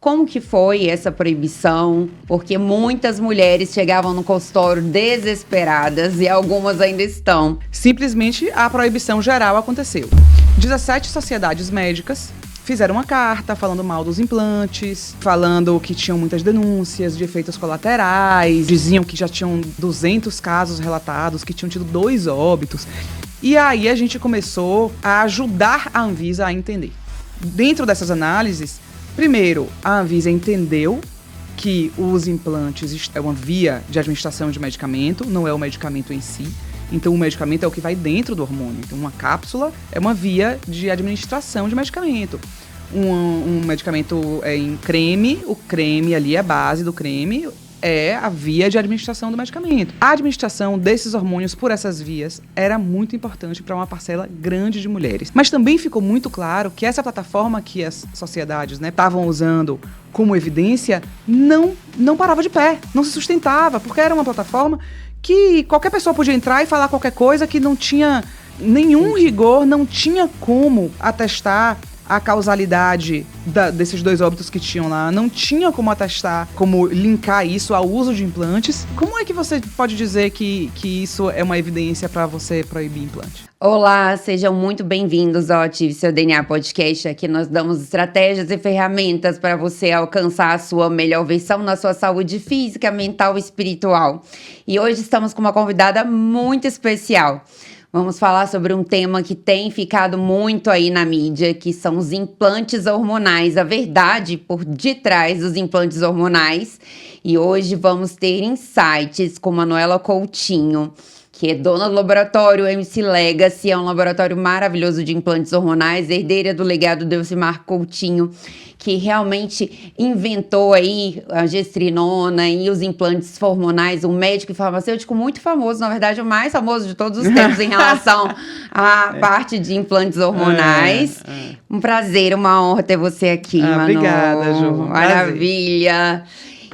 como que foi essa proibição, porque muitas mulheres chegavam no consultório desesperadas e algumas ainda estão. Simplesmente a proibição geral aconteceu. 17 sociedades médicas fizeram uma carta falando mal dos implantes, falando que tinham muitas denúncias de efeitos colaterais, diziam que já tinham 200 casos relatados, que tinham tido 2 óbitos. E aí a gente começou a ajudar a Anvisa a entender. Dentro dessas análises, primeiro, a Anvisa entendeu que os implantes é uma via de administração de medicamento, não é o medicamento em si. Então, o medicamento é o que vai dentro do hormônio. Então, uma cápsula é uma via de administração de medicamento. Um medicamento é em creme, o creme ali, a base do creme, é a via de administração do medicamento. A administração desses hormônios por essas vias era muito importante para uma parcela grande de mulheres. Mas também ficou muito claro que essa plataforma que as sociedades estavam usando como evidência não parava de pé, não se sustentava, porque era uma plataforma que qualquer pessoa podia entrar e falar qualquer coisa, que não tinha nenhum rigor, não tinha como atestar a causalidade desses 2 óbitos que tinham lá, não tinha como atestar, como linkar isso ao uso de implantes. Como é que você pode dizer que isso é uma evidência para você proibir implante? Olá, sejam muito bem-vindos ao Ative Seu DNA Podcast. Aqui nós damos estratégias e ferramentas para você alcançar a sua melhor versão na sua saúde física, mental e espiritual. E hoje estamos com uma convidada muito especial. Vamos falar sobre um tema que tem ficado muito aí na mídia, que são os implantes hormonais, a verdade por detrás dos implantes hormonais. E hoje vamos ter insights com Manuela Coutinho, que é dona do laboratório MC Legacy, é um laboratório maravilhoso de implantes hormonais, herdeira do legado do Elcimar Coutinho, que realmente inventou aí a gestrinona e os implantes hormonais, um médico e farmacêutico muito famoso, na verdade o mais famoso de todos os tempos em relação à parte de implantes hormonais. Um prazer, uma honra ter você aqui, Manu. Obrigada, Ju. Maravilha.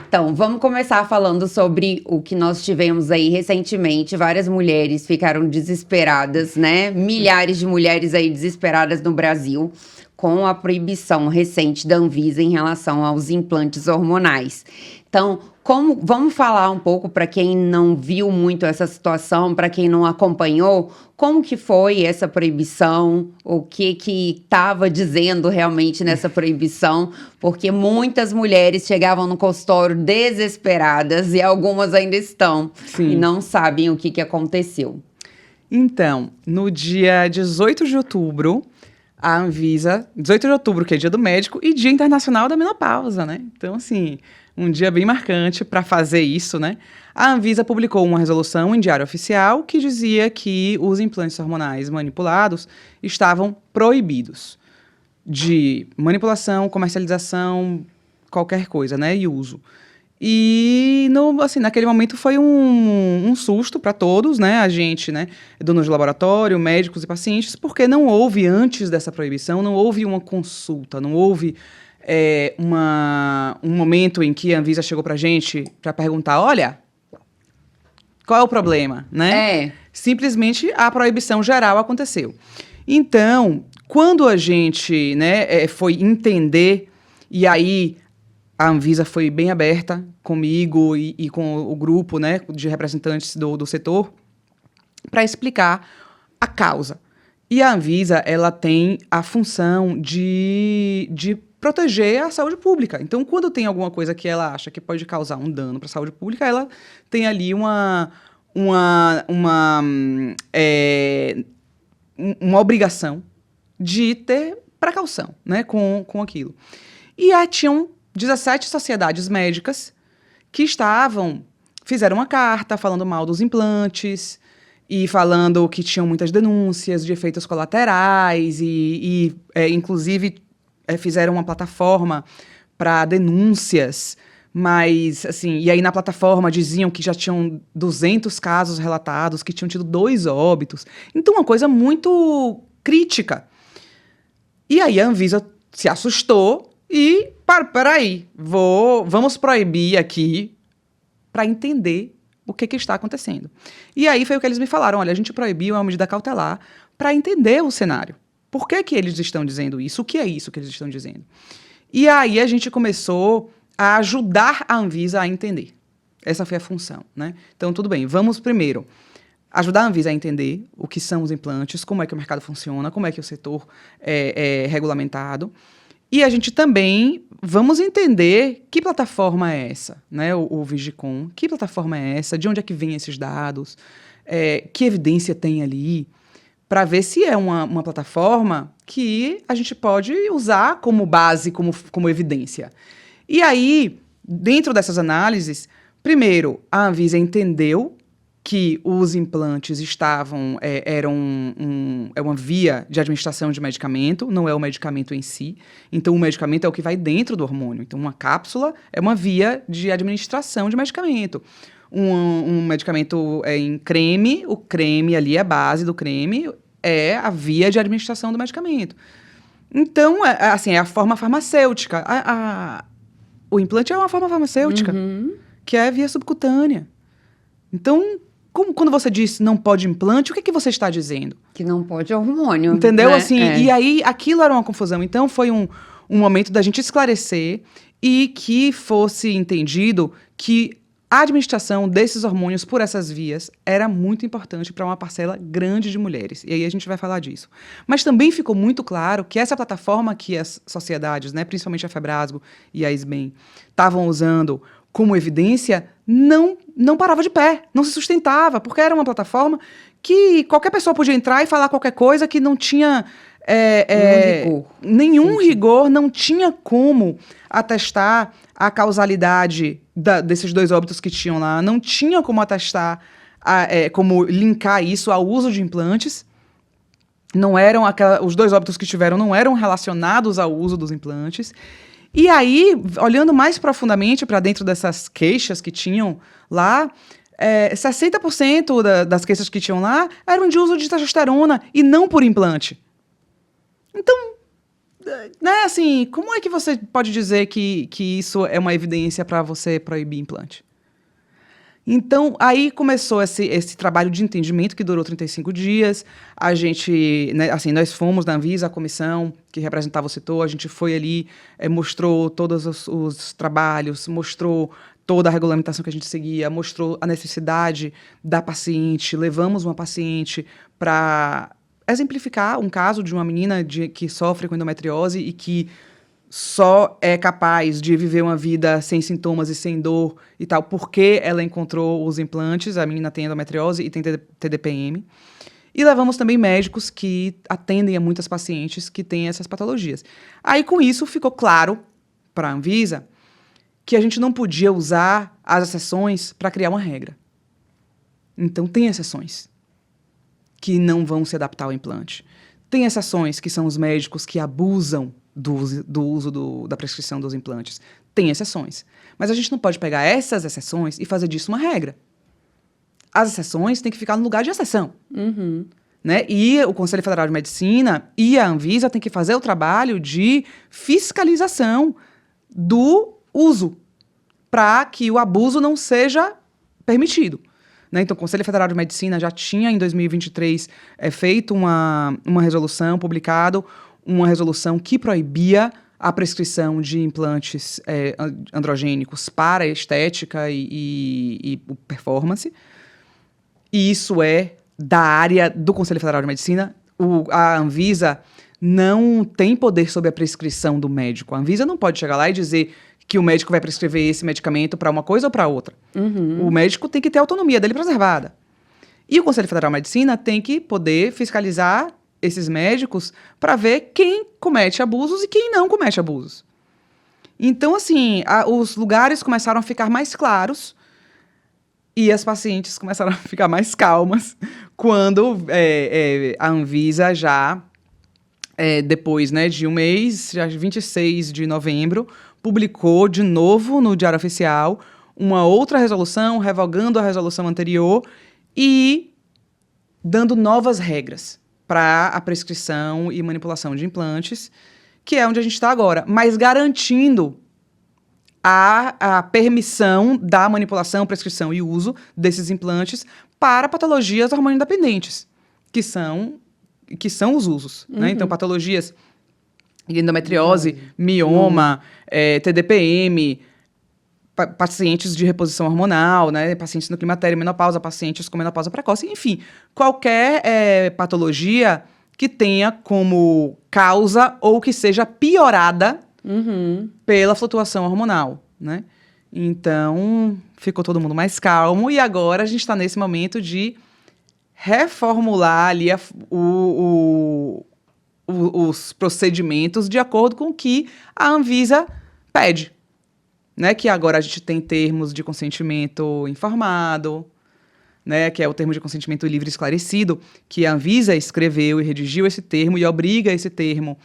Então, vamos começar falando sobre o que nós tivemos aí recentemente. Várias mulheres ficaram desesperadas, né? Milhares de mulheres aí desesperadas no Brasil com a proibição recente da Anvisa em relação aos implantes hormonais. Então, vamos falar um pouco para quem não viu muito essa situação, para quem não acompanhou, como que foi essa proibição, o que estava dizendo realmente nessa proibição, porque muitas mulheres chegavam no consultório desesperadas e algumas ainda estão. Sim. E não sabem o que aconteceu. Então, no dia 18 de outubro, a Anvisa, 18 de outubro, que é dia do médico, e Dia Internacional da Menopausa, né? Então, assim, um dia bem marcante para fazer isso, né? A Anvisa publicou uma resolução em Diário Oficial que dizia que os implantes hormonais manipulados estavam proibidos de manipulação, comercialização, qualquer coisa, né? E uso. E, naquele momento foi um susto para todos, né? A gente, né? Donos de laboratório, médicos e pacientes, porque não houve, antes dessa proibição, não houve uma consulta, não houve um momento em que a Anvisa chegou pra gente para perguntar, olha, qual é o problema, né? Simplesmente a proibição geral aconteceu. Então, quando a gente, né, foi entender, e aí a Anvisa foi bem aberta comigo e com o grupo, né, de representantes do setor para explicar a causa. E a Anvisa, ela tem a função de proteger a saúde pública. Então, quando tem alguma coisa que ela acha que pode causar um dano para a saúde pública, ela tem ali uma obrigação de ter precaução, né, com aquilo. E aí tinham 17 sociedades médicas que fizeram uma carta falando mal dos implantes e falando que tinham muitas denúncias de efeitos colaterais inclusive, fizeram uma plataforma para denúncias, mas, assim, e aí na plataforma diziam que já tinham 200 casos relatados, que tinham tido 2 óbitos. Então, uma coisa muito crítica. E aí a Anvisa se assustou e, peraí, vamos proibir aqui para entender o que está acontecendo. E aí foi o que eles me falaram, olha, a gente proibiu uma medida cautelar para entender o cenário. Por que eles estão dizendo isso? O que é isso que eles estão dizendo? E aí a gente começou a ajudar a Anvisa a entender. Essa foi a função, né? Então, tudo bem, vamos primeiro ajudar a Anvisa a entender o que são os implantes, como é que o mercado funciona, como é que o setor é regulamentado. E a gente também vamos entender que plataforma é essa, né? O Vigicom, que plataforma é essa, de onde é que vêm esses dados, que evidência tem ali, para ver se é uma plataforma que a gente pode usar como base, como evidência. E aí, dentro dessas análises, primeiro, a Anvisa entendeu que os implantes eram uma via de administração de medicamento, não é o medicamento em si. Então, o medicamento é o que vai dentro do hormônio. Então, uma cápsula é uma via de administração de medicamento. Um medicamento em creme, o creme ali, a base do creme, é a via de administração do medicamento. Então, é a forma farmacêutica. O implante é uma forma farmacêutica, que é via subcutânea. Então, quando você diz não pode implante, o que você está dizendo? Que não pode hormônio. Entendeu? Né? Assim, e aí aquilo era uma confusão. Então, foi um momento da gente esclarecer e que fosse entendido que a administração desses hormônios por essas vias era muito importante para uma parcela grande de mulheres. E aí a gente vai falar disso. Mas também ficou muito claro que essa plataforma que as sociedades, né, principalmente a Febrasgo e a SBEM, estavam usando como evidência, não parava de pé, não se sustentava, porque era uma plataforma que qualquer pessoa podia entrar e falar qualquer coisa que não tinha nenhum rigor, não tinha como atestar a causalidade desses 2 óbitos que tinham lá, não tinha como atestar, como linkar isso ao uso de implantes. Não eram os 2 óbitos que tiveram não eram relacionados ao uso dos implantes. E aí, olhando mais profundamente para dentro dessas queixas que tinham lá, 60% das queixas que tinham lá eram de uso de testosterona e não por implante. Então, né, assim, como é que você pode dizer que isso é uma evidência para você proibir implante? Então, aí começou esse trabalho de entendimento que durou 35 dias. A gente, né, assim, nós fomos da Anvisa, a comissão que representava o setor, a gente foi ali, mostrou todos os trabalhos, mostrou toda a regulamentação que a gente seguia, mostrou a necessidade da paciente, levamos uma paciente para exemplificar um caso de uma menina que sofre com endometriose e que só é capaz de viver uma vida sem sintomas e sem dor e tal, porque ela encontrou os implantes, a menina tem endometriose e tem TDPM. E levamos também médicos que atendem a muitas pacientes que têm essas patologias. Aí, com isso, ficou claro para a Anvisa que a gente não podia usar as exceções para criar uma regra. Então, tem exceções que não vão se adaptar ao implante. Tem exceções que são os médicos que abusam do uso da prescrição dos implantes. Tem exceções. Mas a gente não pode pegar essas exceções e fazer disso uma regra. As exceções têm que ficar no lugar de exceção. Né? E o Conselho Federal de Medicina e a Anvisa têm que fazer o trabalho de fiscalização do uso, para que o abuso não seja permitido. Né? Então, o Conselho Federal de Medicina já tinha, em 2023, feito uma resolução, publicado uma resolução que proibia a prescrição de implantes androgênicos para estética e performance. E isso é da área do Conselho Federal de Medicina. A Anvisa não tem poder sobre a prescrição do médico. A Anvisa não pode chegar lá e dizer que o médico vai prescrever esse medicamento para uma coisa ou para outra. O médico tem que ter a autonomia dele preservada. E o Conselho Federal de Medicina tem que poder fiscalizar esses médicos para ver quem comete abusos e quem não comete abusos. Então, assim, os lugares começaram a ficar mais claros e as pacientes começaram a ficar mais calmas quando a Anvisa já, depois, né, de um mês, já 26 de novembro, publicou de novo no Diário Oficial uma outra resolução, revogando a resolução anterior e dando novas regras para a prescrição e manipulação de implantes, que é onde a gente está agora, mas garantindo a permissão da manipulação, prescrição e uso desses implantes para patologias hormônio-independentes, que são os usos. Né? Então, patologias endometriose, mioma, TDPM, pacientes de reposição hormonal, né? Pacientes no climatério, menopausa, pacientes com menopausa precoce, enfim, qualquer patologia que tenha como causa ou que seja piorada pela flutuação hormonal, né? Então, ficou todo mundo mais calmo e agora a gente está nesse momento de reformular ali os procedimentos de acordo com o que a Anvisa pede. Né, que agora a gente tem termos de consentimento informado, né, que é o termo de consentimento livre e esclarecido, que a Anvisa escreveu e redigiu esse termo e obriga esse termo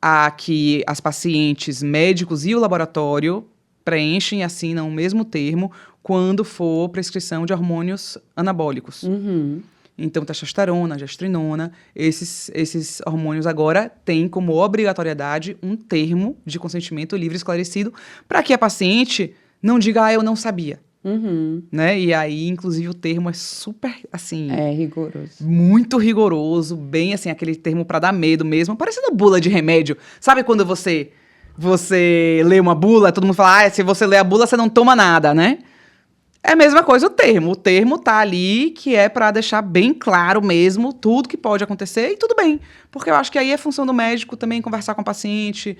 a que as pacientes, médicos e o laboratório preenchem e assinam o mesmo termo quando for prescrição de hormônios anabólicos. Então, testosterona, gestrinona, esses hormônios agora têm como obrigatoriedade um termo de consentimento livre e esclarecido para que a paciente não diga, eu não sabia. Né? E aí, inclusive, o termo é super, assim... É rigoroso. Muito rigoroso, bem, assim, aquele termo para dar medo mesmo, parecendo bula de remédio. Sabe quando você lê uma bula, todo mundo fala, se você lê a bula, você não toma nada, né? É a mesma coisa o termo. O termo tá ali que é para deixar bem claro mesmo tudo que pode acontecer e tudo bem. Porque eu acho que aí é função do médico também conversar com o paciente,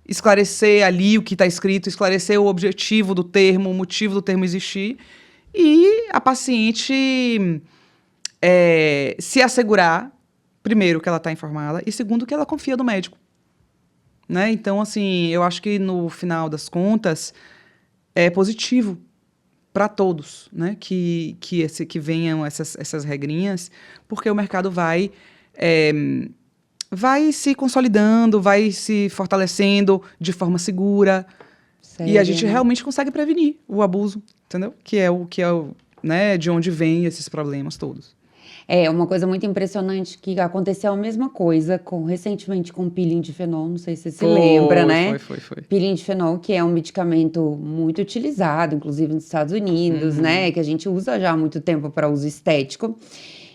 esclarecer ali o que está escrito, esclarecer o objetivo do termo, o motivo do termo existir. E a paciente se assegurar, primeiro, que ela está informada e segundo, que ela confia no médico. Né? Então, assim, eu acho que no final das contas é positivo para todos, né? Que venham essas regrinhas, porque o mercado vai se consolidando, vai se fortalecendo de forma segura. Sério? E a gente realmente consegue prevenir o abuso, entendeu? Que é né, de onde vêm esses problemas todos. É uma coisa muito impressionante que aconteceu a mesma coisa recentemente com o peeling de fenol, não sei se você se lembra, né? Foi. Peeling de fenol, que é um medicamento muito utilizado, inclusive nos Estados Unidos, né? Que a gente usa já há muito tempo para uso estético.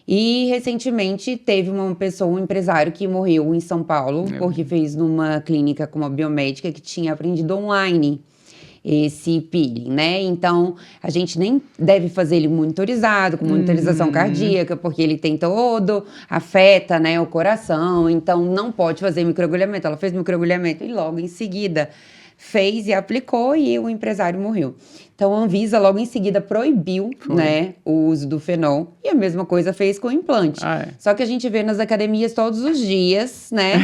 E recentemente teve um empresário que morreu em São Paulo, porque fez numa clínica com uma biomédica que tinha aprendido online esse peeling, né? Então, a gente nem deve fazer ele monitorizado, com monitorização cardíaca, porque ele tem afeta, né, o coração, então não pode fazer microagulhamento. Ela fez microagulhamento e logo em seguida fez e aplicou e o empresário morreu. Então, a Anvisa logo em seguida proibiu, né, o uso do fenol. E a mesma coisa fez com o implante. Só que a gente vê nas academias todos os dias, né,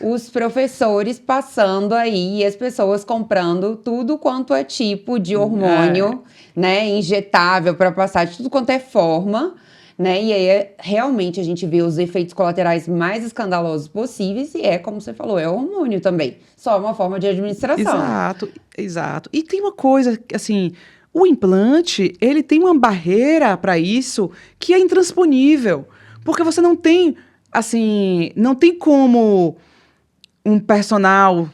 os professores passando aí e as pessoas comprando tudo quanto é tipo de hormônio, né, injetável para passar de tudo quanto é forma. Né? E aí, realmente, a gente vê os efeitos colaterais mais escandalosos possíveis e como você falou, é hormônio também. Só uma forma de administração. Exato. E tem uma coisa, assim, o implante, ele tem uma barreira para isso que é intransponível. Porque você não tem, assim, não tem como um personal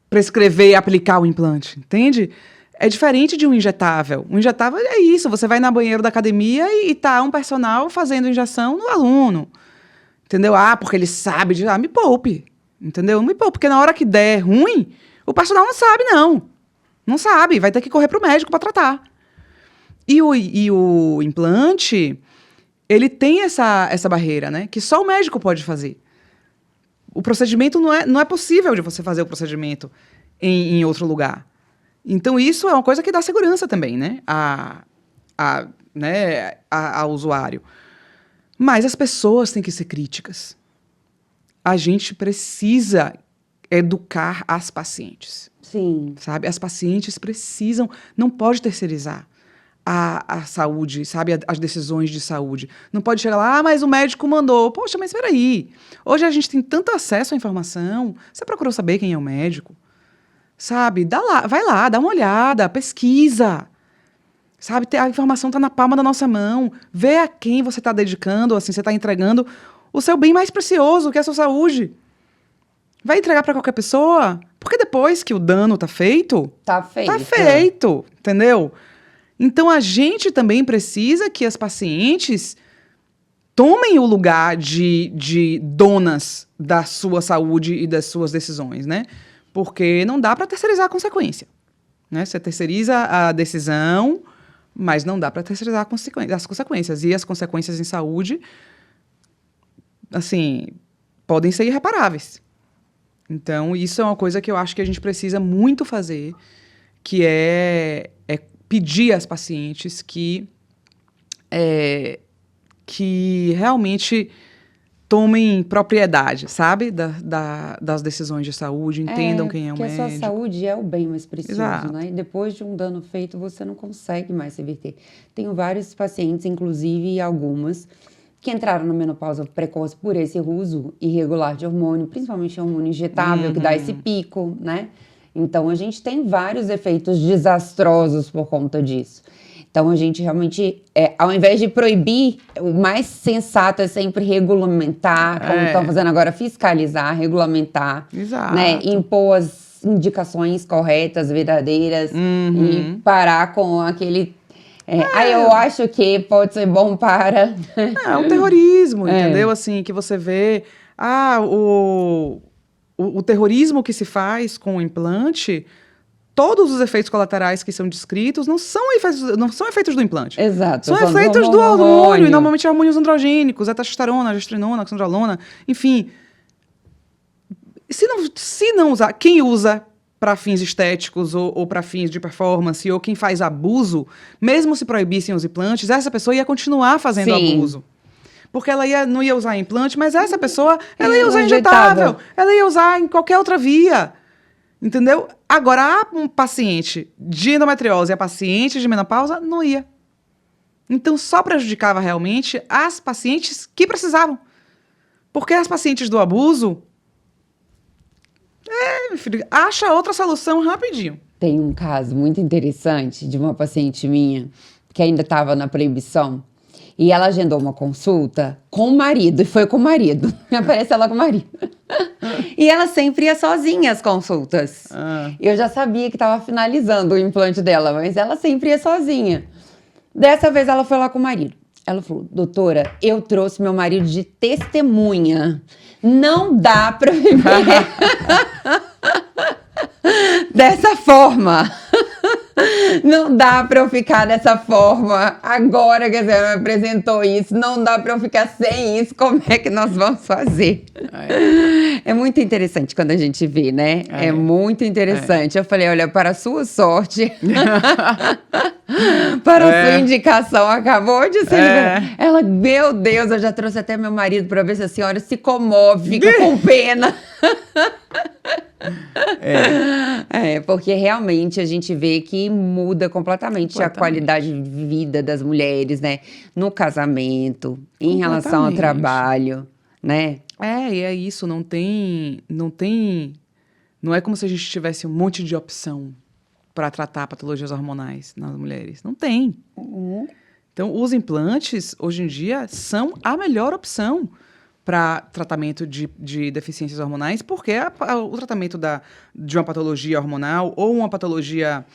prescrever e aplicar o implante, entende? É diferente de um injetável. Um injetável é isso, você vai na banheiro da academia e tá um personal fazendo injeção no aluno. Entendeu? Porque ele sabe me poupe. Entendeu? Me poupe, porque na hora que der ruim, o personal não sabe, não. Não sabe, vai ter que correr pro médico para tratar. E o implante, ele tem essa barreira, né? Que só o médico pode fazer. O procedimento não é possível de você fazer o procedimento em outro lugar. Então, isso é uma coisa que dá segurança também, né? Ao usuário. Mas as pessoas têm que ser críticas. A gente precisa educar as pacientes. Sim. Sabe? As pacientes precisam, não pode terceirizar a saúde, sabe? As decisões de saúde. Não pode chegar lá, mas o médico mandou. Poxa, mas espera aí. Hoje a gente tem tanto acesso à informação. Você procurou saber quem é o médico? Sabe? Vai lá, dá uma olhada, pesquisa. Sabe? A informação está na palma da nossa mão. Vê a quem você está dedicando, assim, você está entregando o seu bem mais precioso, que é a sua saúde. Vai entregar para qualquer pessoa? Porque depois que o dano tá feito... Tá feito, entendeu? Então, a gente também precisa que as pacientes tomem o lugar de donas da sua saúde e das suas decisões, né? Porque não dá para terceirizar a consequência, né? Você terceiriza a decisão, mas não dá para terceirizar as consequências. E as consequências em saúde, assim, podem ser irreparáveis. Então, isso é uma coisa que eu acho que a gente precisa muito fazer, que é pedir às pacientes que realmente tomem propriedade, sabe? Das decisões de saúde, entendam quem é o médico. Porque a sua saúde é o bem mais precioso, Exato. né? E depois de um dano feito, você não consegue mais reverter. Tenho vários pacientes, inclusive algumas, que entraram na menopausa precoce por esse uso irregular de hormônio, principalmente hormônio injetável, que dá esse pico, né? Então, a gente tem vários efeitos desastrosos por conta disso. Então, a gente realmente, ao invés de proibir, o mais sensato é sempre regulamentar, como estão fazendo agora, fiscalizar, regulamentar, Exato. né? Impor as indicações corretas, verdadeiras, e parar com aquele... eu acho que pode ser bom para... É um terrorismo, entendeu? Assim, que você vê... O terrorismo que se faz com o implante... Todos os efeitos colaterais que são descritos não são efeitos do implante. Exato. São efeitos do hormônio, e normalmente hormônios androgênicos, a testosterona, a gestrinona, a oxandrolona, enfim. Se não usar, quem usa para fins estéticos ou para fins de performance, ou quem faz abuso, mesmo se proibissem os implantes, essa pessoa ia continuar fazendo abuso. Porque ela não ia usar implante, mas essa pessoa ela ia usar injetável, ela ia usar em qualquer outra via. Entendeu? Agora, um paciente de endometriose e a paciente de menopausa, não ia. Então, só prejudicava realmente as pacientes que precisavam. Porque as pacientes do abuso, meu filho, acha outra solução rapidinho. Tem um caso muito interessante de uma paciente minha, que ainda estava na proibição, e ela agendou uma consulta com o marido, e foi com o marido. Aparece ela com o marido. E ela sempre ia sozinha às consultas. Eu já sabia que estava finalizando o implante dela, mas ela sempre ia sozinha. Dessa vez ela foi lá com o marido. Ela falou, doutora, eu trouxe meu marido de testemunha. Não dá pra viver dessa forma. Não dá pra eu ficar dessa forma. Agora que a senhora me apresentou isso, não dá pra eu ficar sem isso. Como é que nós vamos fazer? É muito interessante quando a gente vê, né? É muito interessante. Eu falei, olha, para a sua sorte, para a sua indicação, acabou de ser... Ela, meu Deus, eu já trouxe até meu marido para ver se a senhora se comove, fica com pena. Porque realmente a gente vê que muda completamente a qualidade de vida das mulheres, né? No casamento, em relação ao trabalho, né? E é isso, não é como se a gente tivesse um monte de opção para tratar patologias hormonais nas mulheres. Não tem. Então, os implantes, hoje em dia, são a melhor opção para tratamento de deficiências hormonais, porque o tratamento de uma patologia hormonal ou uma patologia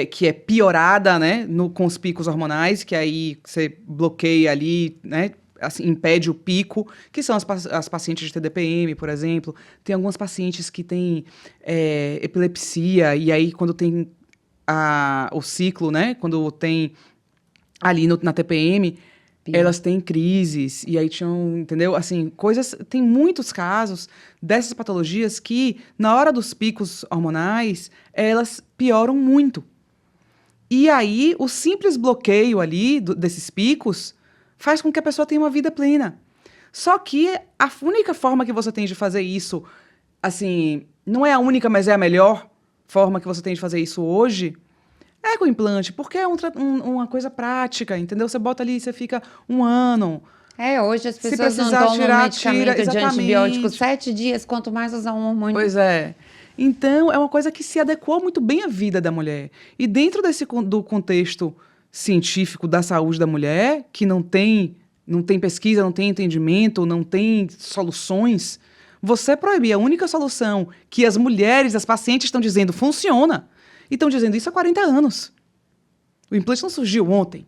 que é piorada, né, com os picos hormonais, que aí você bloqueia ali, né, assim, impede o pico, que são as pacientes de TDPM, por exemplo. Tem algumas pacientes que têm epilepsia, e aí quando tem o ciclo, né, quando tem ali na TPM, elas têm crises, e aí tinham, entendeu? Assim, tem muitos casos dessas patologias que, na hora dos picos hormonais, elas pioram muito. E aí, o simples bloqueio ali desses picos faz com que a pessoa tenha uma vida plena. Só que a única forma que você tem de fazer isso, assim, não é a única, mas é a melhor forma que você tem de fazer isso hoje, é com implante, porque é uma coisa prática, entendeu? Você bota ali e você fica 1 ano. Hoje as pessoas não tomam medicamento de antibiótico 7 dias, quanto mais usar um hormônio. Pois é. Então, é uma coisa que se adequou muito bem à vida da mulher. E dentro do contexto científico da saúde da mulher, que não tem pesquisa, não tem entendimento, não tem soluções, você proibir a única solução que as mulheres, as pacientes estão dizendo funciona. E estão dizendo isso há 40 anos. O implante não surgiu ontem.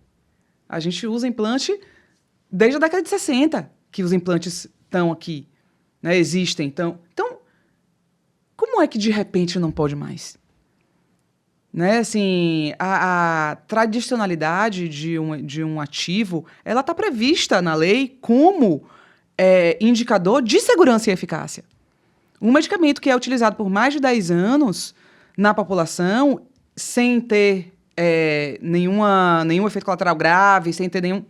A gente usa implante desde a década de 60, que os implantes estão aqui. né? Existem. Então, como é que de repente não pode mais? Né? Assim, a tradicionalidade de um ativo, ela está prevista na lei como indicador de segurança e eficácia. Um medicamento que é utilizado por mais de 10 anos na população, sem ter nenhum efeito colateral grave, sem ter nenhum...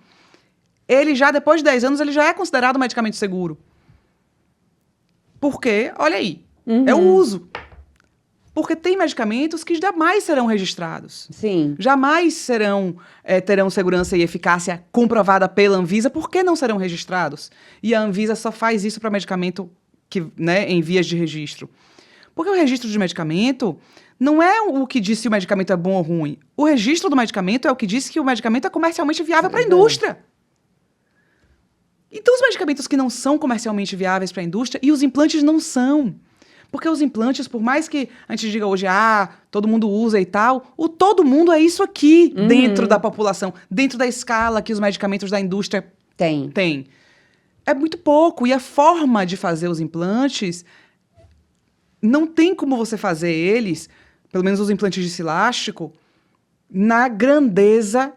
Ele já, depois de 10 anos, ele já é considerado um medicamento seguro. Porque, olha aí, é o uso. Porque tem medicamentos que jamais serão registrados. Sim. Jamais terão segurança e eficácia comprovada pela Anvisa. Por que não serão registrados? E a Anvisa só faz isso para medicamento que, né, em vias de registro. Porque o registro de medicamento não é o que diz se o medicamento é bom ou ruim. O registro do medicamento é o que diz que o medicamento é comercialmente viável para a indústria. Então, os medicamentos que não são comercialmente viáveis para a indústria, e os implantes não são. Porque os implantes, por mais que a gente diga hoje, todo mundo usa e tal, o todo mundo é isso aqui dentro da população, dentro da escala que os medicamentos da indústria têm. É muito pouco. E a forma de fazer os implantes, não tem como você fazer eles, pelo menos os implantes de cilástico, na grandeza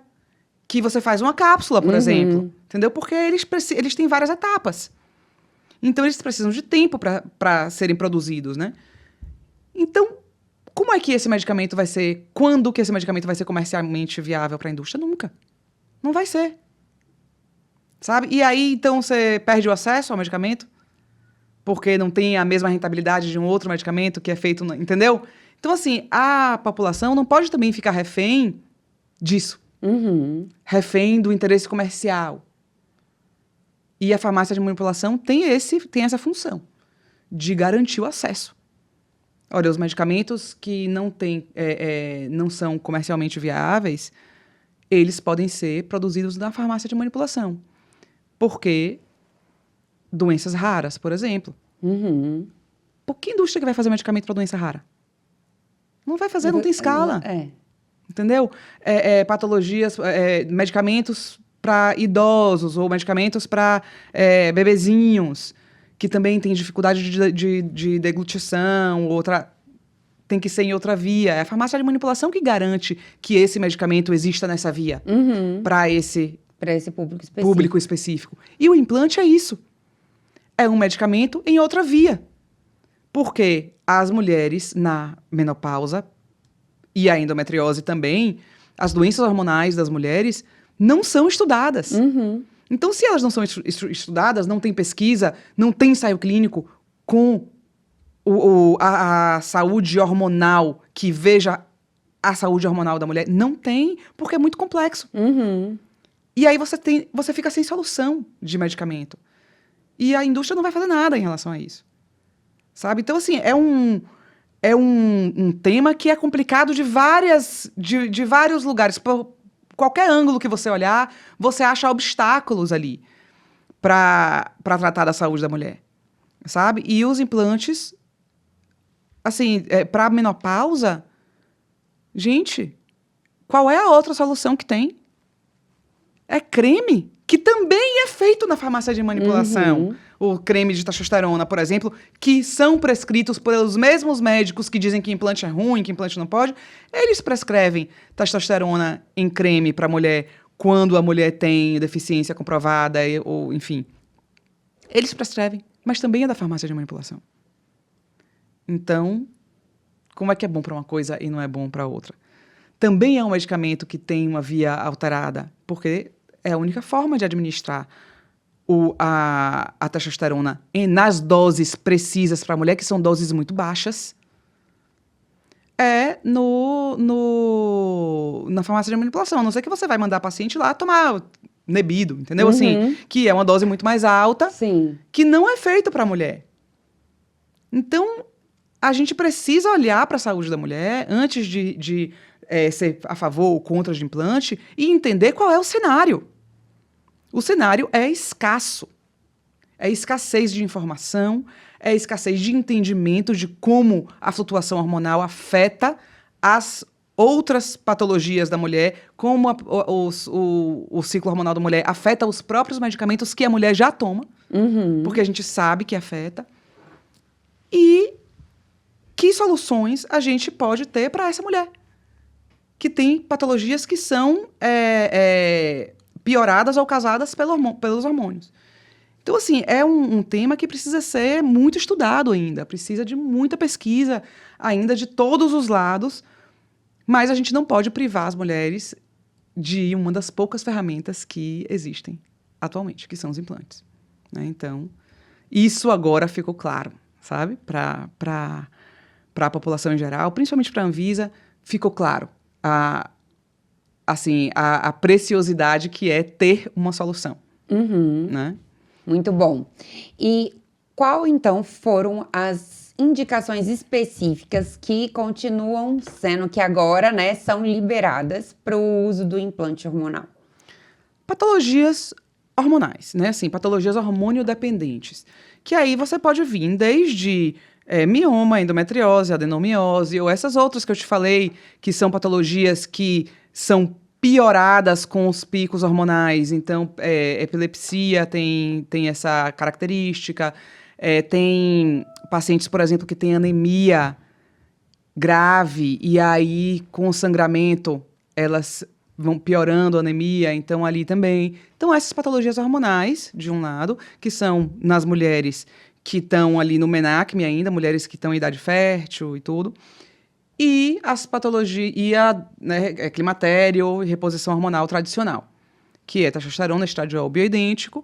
que você faz uma cápsula, por exemplo. Entendeu? Porque eles têm várias etapas. Então, eles precisam de tempo para serem produzidos, né? Então, como é que esse medicamento vai ser... Quando que esse medicamento vai ser comercialmente viável para a indústria? Nunca. Não vai ser. Sabe? E aí, então, você perde o acesso ao medicamento porque não tem a mesma rentabilidade de um outro medicamento que é feito... Entendeu? Então, assim, a população não pode também ficar refém disso. Refém do interesse comercial. E a farmácia de manipulação tem essa função de garantir o acesso. Olha, os medicamentos que não são comercialmente viáveis, eles podem ser produzidos na farmácia de manipulação. Porque doenças raras, por exemplo. Por que indústria que vai fazer medicamento para doença rara? Não vai fazer, não tem escala. Entendeu? Patologias, medicamentos para idosos ou medicamentos para bebezinhos, que também têm dificuldade de deglutição, tem que ser em outra via. É a farmácia de manipulação que garante que esse medicamento exista nessa via para esse público específico. E o implante é isso. É um medicamento em outra via. Porque as mulheres na menopausa e a endometriose também, as doenças hormonais das mulheres não são estudadas. Então, se elas não são estudadas, não tem pesquisa, não tem ensaio clínico com a saúde hormonal, que veja a saúde hormonal da mulher, não tem, porque é muito complexo. E aí você fica sem solução de medicamento. E a indústria não vai fazer nada em relação a isso. Sabe? Então, assim, é um tema que é complicado de vários lugares. Por qualquer ângulo que você olhar, você acha obstáculos ali para tratar da saúde da mulher, sabe? E os implantes, assim, para menopausa, gente, qual é a outra solução que tem? É creme, que também é feito na farmácia de manipulação. O creme de testosterona, por exemplo, que são prescritos pelos mesmos médicos que dizem que implante é ruim, que implante não pode. Eles prescrevem testosterona em creme para a mulher quando a mulher tem deficiência comprovada, ou enfim. Eles prescrevem, mas também é da farmácia de manipulação. Então, como é que é bom para uma coisa e não é bom para outra? Também é um medicamento que tem uma via alterada, porque é a única forma de administrar a testosterona nas doses precisas para a mulher, que são doses muito baixas, na farmácia de manipulação. A não ser que você vai mandar a paciente lá tomar Nebido, entendeu? Assim, que é uma dose muito mais alta, que não é feito para a mulher. Então, a gente precisa olhar para a saúde da mulher antes de ser a favor ou contra de implante e entender qual é o cenário. O cenário é escasso. É escassez de informação, é escassez de entendimento de como a flutuação hormonal afeta outras patologias da mulher, como o ciclo hormonal da mulher afeta os próprios medicamentos que a mulher já toma, porque a gente sabe que afeta. E que soluções a gente pode ter para essa mulher que tem patologias que são pioradas ou causadas pelos hormônios. Então, assim, é um tema que precisa ser muito estudado ainda, precisa de muita pesquisa ainda de todos os lados, mas a gente não pode privar as mulheres de uma das poucas ferramentas que existem atualmente, que são os implantes, né? Então, isso agora ficou claro, sabe? Para a população em geral, principalmente para a Anvisa, ficou claro a preciosidade que é ter uma solução, né? Muito bom. E qual, então, foram as indicações específicas que continuam sendo, que agora, né, são liberadas para o uso do implante hormonal? Patologias hormonais, né? Assim, patologias hormonio-dependentes. Que aí você pode vir desde mioma, endometriose, adenomiose, ou essas outras que eu te falei, que são patologias que são pioradas com os picos hormonais. Então, epilepsia tem essa característica. Tem pacientes, por exemplo, que têm anemia grave e aí, com o sangramento, elas vão piorando a anemia, então ali também. Então, essas patologias hormonais, de um lado, que são nas mulheres que estão ali no menacme ainda, mulheres que estão em idade fértil e tudo. E as patologias, climatério e reposição hormonal tradicional, que é testosterona, estradiol bioidêntico,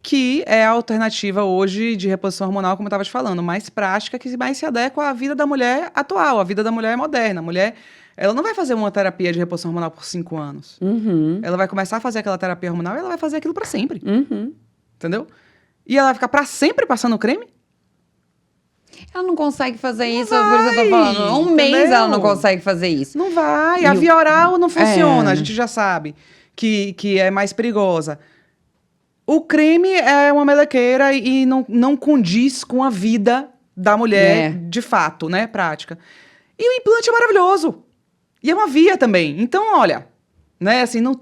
que é a alternativa hoje de reposição hormonal, como eu estava te falando, mais prática, que mais se adequa à vida da mulher atual, à vida da mulher moderna. A mulher, ela não vai fazer uma terapia de reposição hormonal por 5 anos. Ela vai começar a fazer aquela terapia hormonal e ela vai fazer aquilo para sempre. Entendeu? E ela vai ficar para sempre passando creme? Ela não consegue fazer isso, por isso eu tô falando. Um mês ela não consegue fazer isso. Não vai. A via oral não funciona, a gente já sabe que é mais perigosa. O creme é uma melequeira e não condiz com a vida da mulher, de fato, né, prática. E o implante é maravilhoso. E é uma via também. Então, olha, né, assim, não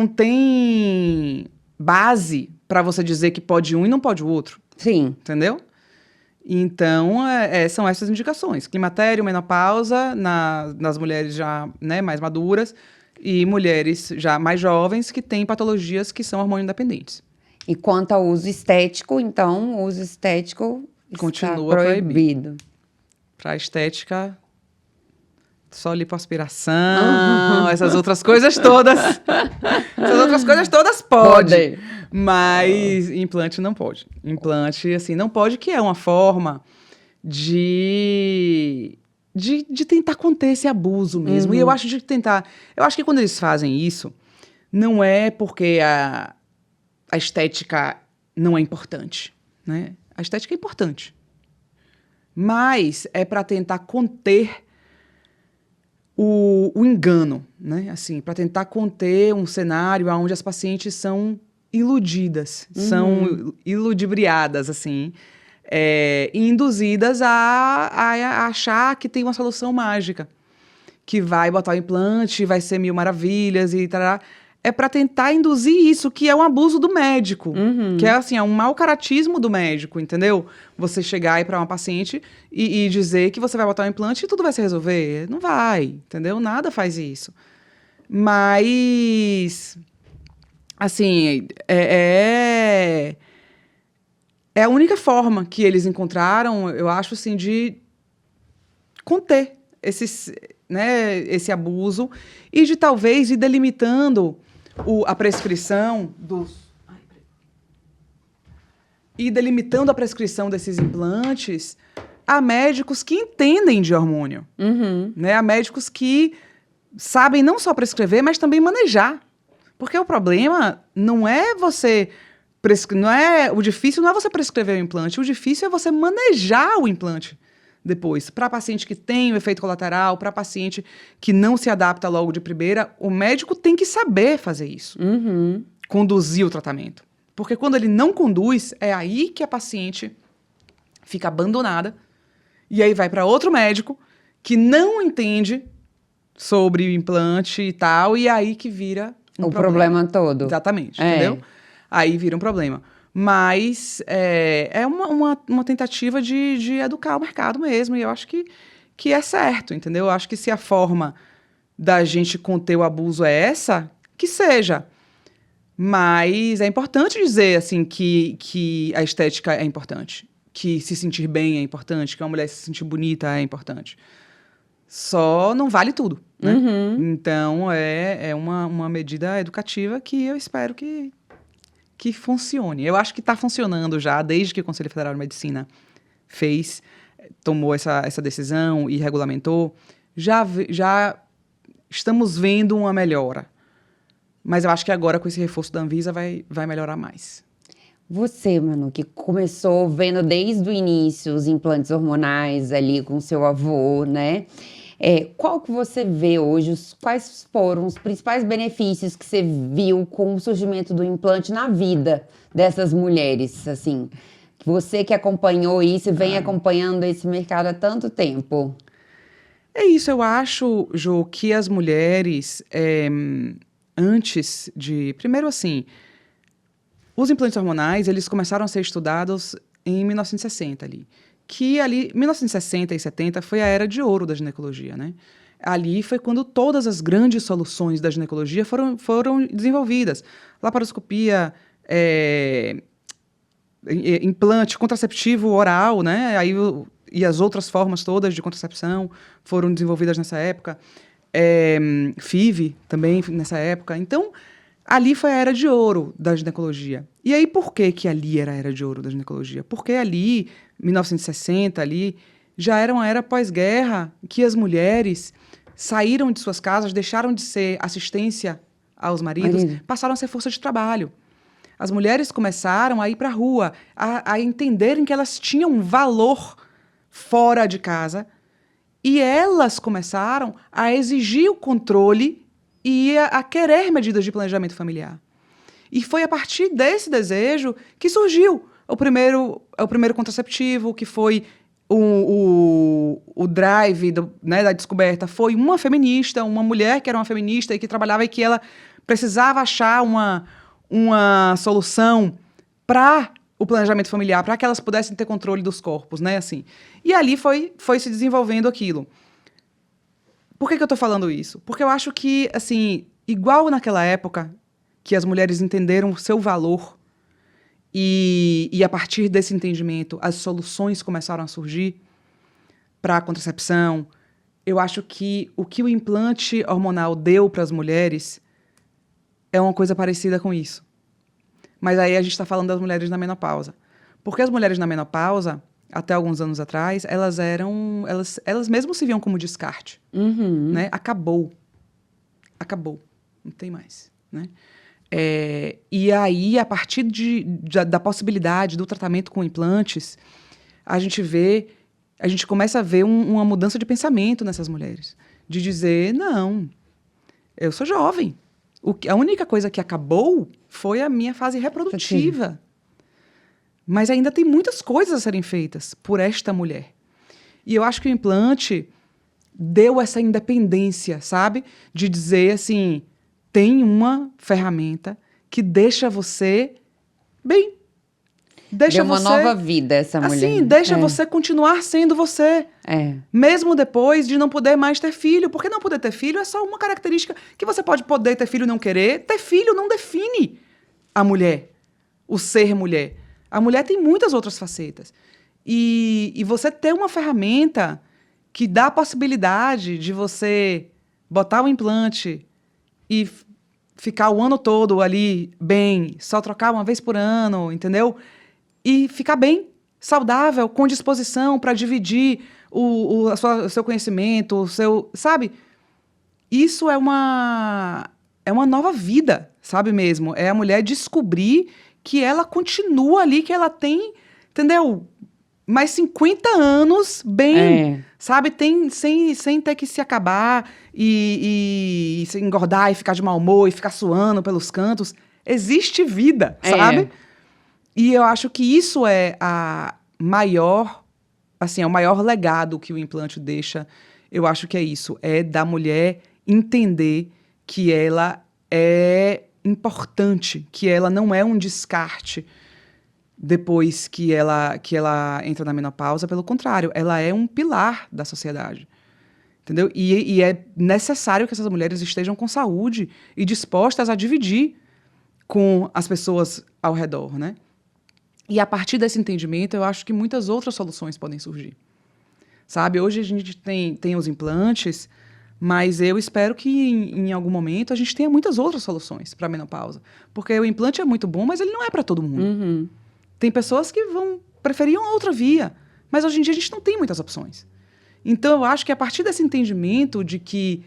tem base para você dizer que pode um e não pode o outro. Sim. Entendeu? Então, são essas indicações. Climatério, menopausa, nas mulheres já, né, mais maduras, e mulheres já mais jovens que têm patologias que são hormônio-independentes. E quanto ao uso estético, então, o uso estético continua está proibido. Para estética, só lipoaspiração, essas outras coisas todas. Essas outras coisas todas pode. Mas implante não pode. Implante, assim, não pode, que é uma forma de tentar conter esse abuso mesmo. E eu acho que quando eles fazem isso, não é porque a estética não é importante, né? A estética é importante. Mas é para tentar conter o engano, né? Assim, para tentar conter um cenário onde as pacientes são iludidas, são iludibriadas, assim, e induzidas a achar que tem uma solução mágica, que vai botar o implante, vai ser mil maravilhas e tal. É para tentar induzir isso, que é um abuso do médico, que é assim, é um mau caratismo do médico, entendeu? Você chegar aí para uma paciente e dizer que você vai botar um implante e tudo vai se resolver. Não vai, entendeu? Nada faz isso. Mas, assim, é a única forma que eles encontraram, eu acho, assim, de conter esse abuso e de talvez ir delimitando a prescrição desses implantes a médicos que entendem de hormônio, né? A médicos que sabem não só prescrever, mas também manejar. Porque o problema não é o difícil não é você prescrever o implante, o difícil é você manejar o implante depois. Para paciente que tem o efeito colateral, para paciente que não se adapta logo de primeira, o médico tem que saber fazer isso. Conduzir o tratamento. Porque quando ele não conduz, é aí que a paciente fica abandonada e aí vai para outro médico que não entende sobre o implante e tal, e aí que vira o problema todo. Exatamente, entendeu? Aí vira um problema. Mas é uma tentativa de educar o mercado mesmo, e eu acho que é certo, entendeu? Eu acho que se a forma da gente conter o abuso é essa, que seja. Mas é importante dizer, assim, que a estética é importante, que se sentir bem é importante, que uma mulher se sentir bonita é importante. Só não vale tudo, né? Então, é uma medida educativa que eu espero que funcione. Eu acho que está funcionando já, desde que o Conselho Federal de Medicina tomou essa decisão e regulamentou. Já estamos vendo uma melhora. Mas eu acho que agora, com esse reforço da Anvisa, vai melhorar mais. Você, Manu, que começou vendo desde o início os implantes hormonais ali com seu avô, né? Qual que você vê hoje, quais foram os principais benefícios que você viu com o surgimento do implante na vida dessas mulheres, assim? Você que acompanhou isso e vem acompanhando esse mercado há tanto tempo. É isso, eu acho, Jo, que as mulheres, antes de... Primeiro, assim, os implantes hormonais, eles começaram a ser estudados em 1960 ali. Que ali, 1960 e 70 foi a era de ouro da ginecologia, né? Ali foi quando todas as grandes soluções da ginecologia foram desenvolvidas. Laparoscopia, implante contraceptivo oral, né? E as outras formas todas de contracepção foram desenvolvidas nessa época. FIV também nessa época. Então, ali foi a era de ouro da ginecologia. E aí, por que ali era a era de ouro da ginecologia? Porque ali, 1960, ali, já era uma era pós-guerra que as mulheres saíram de suas casas, deixaram de ser assistência aos maridos, passaram a ser força de trabalho. As mulheres começaram a ir para a rua, a entenderem que elas tinham um valor fora de casa, e elas começaram a exigir o controle e a querer medidas de planejamento familiar. E foi a partir desse desejo que surgiu o primeiro contraceptivo, que foi o drive da descoberta. Foi uma feminista, uma mulher que era uma feminista e que trabalhava e que ela precisava achar uma solução para o planejamento familiar, para que elas pudessem ter controle dos corpos, né? Assim. E ali foi se desenvolvendo aquilo. Por que eu estou falando isso? Porque eu acho que, assim, igual naquela época que as mulheres entenderam o seu valor e a partir desse entendimento as soluções começaram a surgir para a contracepção, eu acho que o implante hormonal deu para as mulheres é uma coisa parecida com isso. Mas aí a gente está falando das mulheres na menopausa. Porque as mulheres na menopausa, até alguns anos atrás, elas mesmas se viam como descarte. Né? Acabou. Não tem mais. Né? E aí, a partir da possibilidade do tratamento com implantes, a gente começa a ver uma mudança de pensamento nessas mulheres. De dizer, não, eu sou jovem. A única coisa que acabou foi a minha fase reprodutiva. Mas ainda tem muitas coisas a serem feitas por esta mulher. E eu acho que o implante deu essa independência, sabe? De dizer, assim, tem uma ferramenta que deixa você bem. Deu uma nova vida essa mulher. Assim, deixa você continuar sendo você. Mesmo depois de não poder mais ter filho. Porque não poder ter filho é só uma característica que você pode poder ter filho e não querer. Ter filho não define a mulher, o ser mulher. A mulher tem muitas outras facetas. E você ter uma ferramenta que dá a possibilidade de você botar o implante e ficar o ano todo ali bem, só trocar uma vez por ano, entendeu? E ficar bem, saudável, com disposição para dividir o seu conhecimento, o seu... Sabe? Isso é uma nova vida, sabe mesmo? É a mulher descobrir que ela continua ali, que ela tem, entendeu? Mais 50 anos bem, sabe? Sem ter que se acabar e se engordar e ficar de mau humor e ficar suando pelos cantos. Existe vida, sabe? E eu acho que isso é o maior legado que o implante deixa eu acho que é isso. É da mulher entender que ela é importante, que ela não é um descarte depois que ela entra na menopausa. Pelo contrário, ela é um pilar da sociedade. Entendeu? E é necessário que essas mulheres estejam com saúde e dispostas a dividir com as pessoas ao redor, né? E a partir desse entendimento, eu acho que muitas outras soluções podem surgir. Sabe? Hoje a gente tem os implantes, mas eu espero que em algum momento a gente tenha muitas outras soluções para a menopausa. Porque o implante é muito bom, mas ele não é para todo mundo. Uhum. Tem pessoas que preferiam outra via, mas hoje em dia a gente não tem muitas opções. Então, eu acho que a partir desse entendimento de que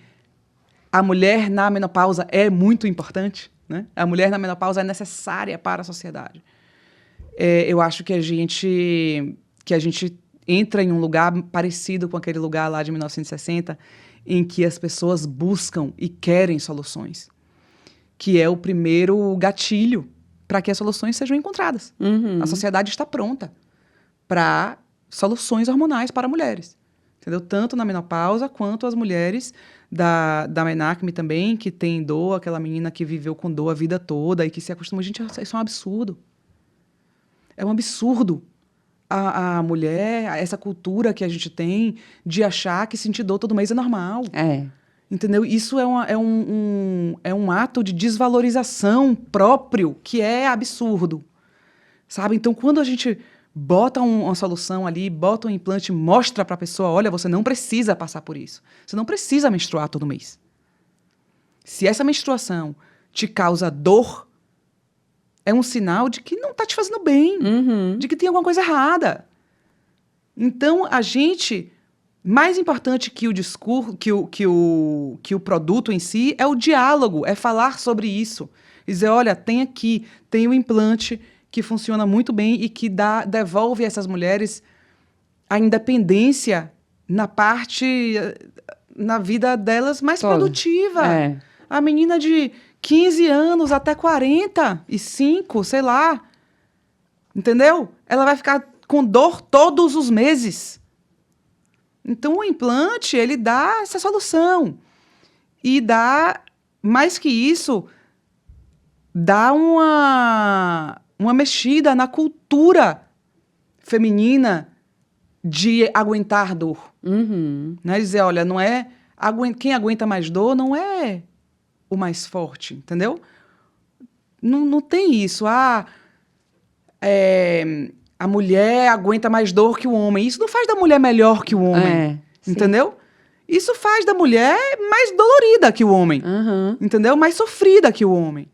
a mulher na menopausa é muito importante, né? A mulher na menopausa é necessária para a sociedade. Eu acho que a gente entra em um lugar parecido com aquele lugar lá de 1960, em que as pessoas buscam e querem soluções, que é o primeiro gatilho para que as soluções sejam encontradas. Uhum. A sociedade está pronta para soluções hormonais para mulheres. Entendeu? Tanto na menopausa, quanto as mulheres da MENACME também, que tem dor, aquela menina que viveu com dor a vida toda e que se acostuma. Gente, isso é um absurdo. É um absurdo a mulher, essa cultura que a gente tem de achar que sentir dor todo mês é normal. Entendeu? Isso é um ato de desvalorização próprio que é absurdo. Sabe? Então, quando a gente bota uma solução ali, bota um implante, mostra para a pessoa, olha, você não precisa passar por isso. Você não precisa menstruar todo mês. Se essa menstruação te causa dor, é um sinal de que não está te fazendo bem, de que tem alguma coisa errada. Então, a gente, mais importante que o discurso, que o produto em si, é o diálogo, é falar sobre isso. Dizer, olha, tem o implante que funciona muito bem e que devolve a essas mulheres a independência na vida delas mais produtiva. A menina de 15 anos até 45, sei lá, entendeu? Ela vai ficar com dor todos os meses. Então, o implante, ele dá essa solução. E dá, mais que isso, dá uma mexida na cultura feminina de aguentar dor. Né? Dizer, olha, não é quem aguenta mais dor não é o mais forte, entendeu? Não tem isso. A mulher aguenta mais dor que o homem. Isso não faz da mulher melhor que o homem, entendeu? Isso faz da mulher mais dolorida que o homem, entendeu? Mais sofrida que o homem.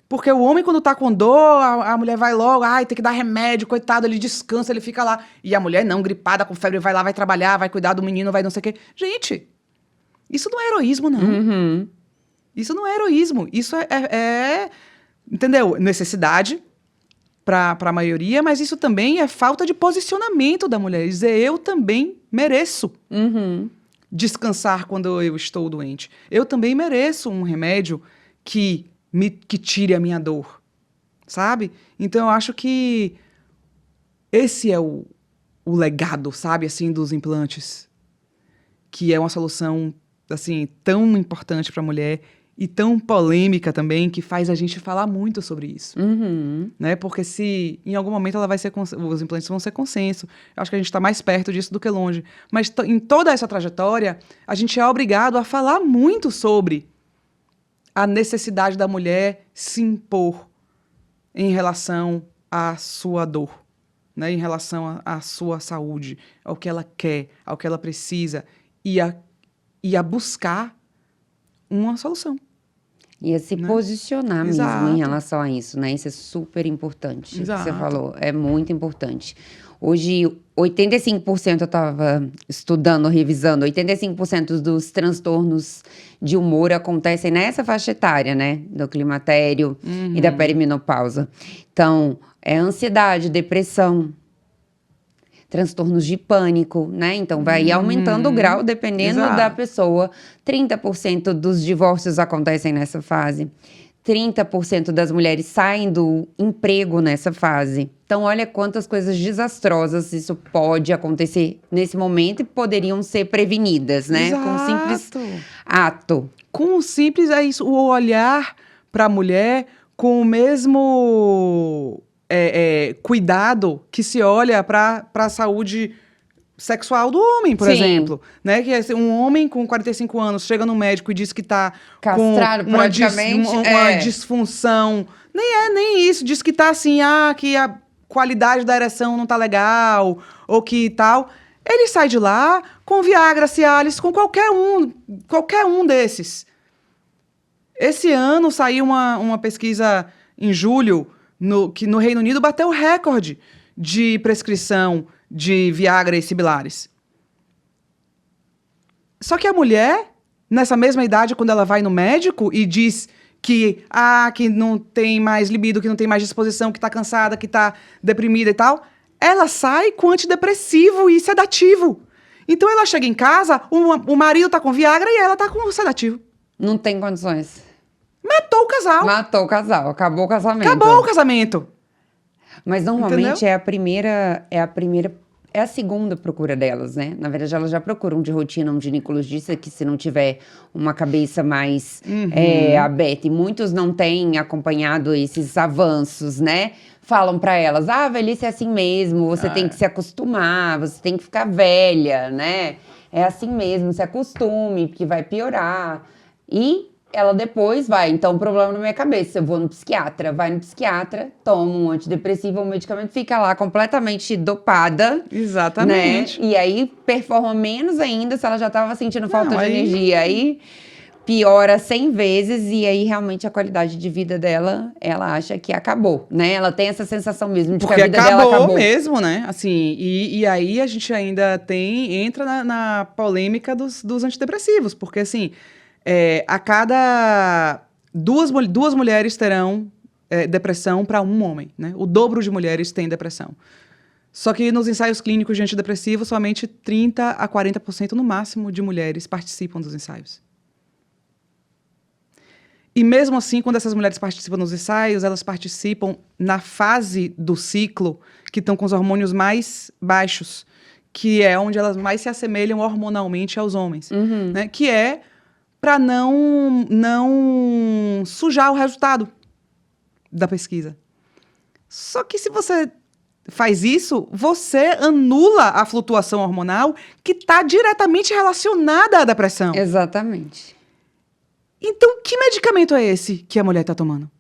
Porque o homem, quando tá com dor, a mulher vai logo, tem que dar remédio, coitado, ele descansa, ele fica lá. E a mulher não, gripada, com febre, vai lá, vai trabalhar, vai cuidar do menino, vai não sei o quê. Gente, isso não é heroísmo, não. Isso não é heroísmo. Isso entendeu? Necessidade para a maioria, mas isso também é falta de posicionamento da mulher. Dizer, eu também mereço descansar quando eu estou doente. Eu também mereço um remédio que tire a minha dor, sabe? Então, eu acho que esse é o legado, sabe, assim, dos implantes, que é uma solução, assim, tão importante para a mulher e tão polêmica também, que faz a gente falar muito sobre isso, né? Porque se em algum momento os implantes vão ser consenso, eu acho que a gente está mais perto disso do que longe, mas em toda essa trajetória, a gente é obrigado a falar muito sobre a necessidade da mulher se impor em relação à sua dor, né? Em relação à sua saúde, ao que ela quer, ao que ela precisa, e a buscar uma solução. E a se posicionar mesmo em relação a isso, né? Isso é super importante. Exato. Que você falou, é muito importante. Hoje, 85%, eu estava estudando, revisando, 85% dos transtornos de humor acontecem nessa faixa etária, né? Do climatério e da perimenopausa. Então, é ansiedade, depressão, transtornos de pânico, né? Então, vai aumentando o grau, dependendo da pessoa. 30% dos divórcios acontecem nessa fase. 30% das mulheres saem do emprego nessa fase. Então, olha quantas coisas desastrosas isso pode acontecer nesse momento e poderiam ser prevenidas, né? Exato. Com um simples ato. Com um simples, é isso, o olhar para a mulher com o mesmo cuidado que se olha para a saúde sexual do homem, por Sim. exemplo, né? Que é um homem com 45 anos chega no médico e diz que tá Castrado com uma praticamente, uma disfunção. Nem isso, diz que tá assim, que a qualidade da ereção não tá legal, ou que tal. Ele sai de lá com Viagra, Cialis, com qualquer um desses. Esse ano saiu uma pesquisa em julho, que no Reino Unido bateu o recorde de prescrição de Viagra e similares. Só que a mulher, nessa mesma idade, quando ela vai no médico e diz que não tem mais libido, que não tem mais disposição, que tá cansada, que tá deprimida e tal, ela sai com antidepressivo e sedativo. Então ela chega em casa, o marido tá com Viagra e ela tá com sedativo. Não tem condições. Matou o casal. Matou o casal, acabou o casamento. Acabou o casamento. Mas normalmente Entendeu? é a segunda procura delas, né? Na verdade, elas já procuram de rotina um ginecologista que, se não tiver uma cabeça mais aberta, e muitos não têm acompanhado esses avanços, né? Falam pra elas, a velhice é assim mesmo, você tem que se acostumar, você tem que ficar velha, né? É assim mesmo, se acostume, porque vai piorar. E ela depois vai, então, problema na minha cabeça, eu vou no psiquiatra, vai no psiquiatra, toma um antidepressivo, um medicamento, fica lá completamente dopada. Exatamente. Né? E aí performa menos ainda se ela já estava sentindo falta de aí- energia. Aí piora 100 vezes e aí realmente a qualidade de vida dela, ela acha que acabou, né? Ela tem essa sensação mesmo de Porque que a vida dela acabou. mesmo, né? Assim, e aí a gente ainda entra na polêmica dos antidepressivos, porque assim, a cada duas mulheres terão depressão para um homem, né? O dobro de mulheres tem depressão. Só que nos ensaios clínicos de antidepressivos, somente 30 a 40% no máximo de mulheres participam dos ensaios. E mesmo assim, quando essas mulheres participam dos ensaios, elas participam na fase do ciclo que estão com os hormônios mais baixos, que é onde elas mais se assemelham hormonalmente aos homens, né? Que é para não sujar o resultado da pesquisa. Só que se você faz isso, você anula a flutuação hormonal que está diretamente relacionada à depressão. Exatamente. Então, que medicamento é esse que a mulher está tomando?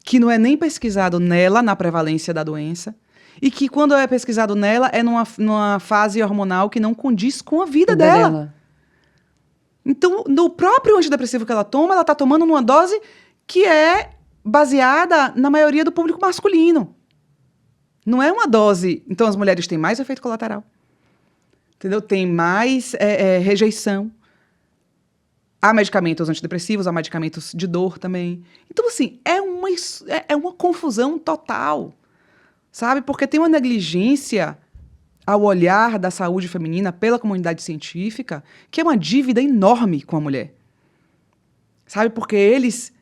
Que não é nem pesquisado nela, na prevalência da doença, e que, quando é pesquisado nela, é numa fase hormonal que não condiz com a vida dela. Então, no próprio antidepressivo que ela toma, ela está tomando numa dose que é baseada na maioria do público masculino. Não é uma dose... Então, as mulheres têm mais efeito colateral. Entendeu? Tem mais rejeição. Há medicamentos antidepressivos, há medicamentos de dor também. Então, assim, é uma confusão total, sabe? Porque tem uma negligência ao olhar da saúde feminina pela comunidade científica, que é uma dívida enorme com a mulher. Sabe? Porque eles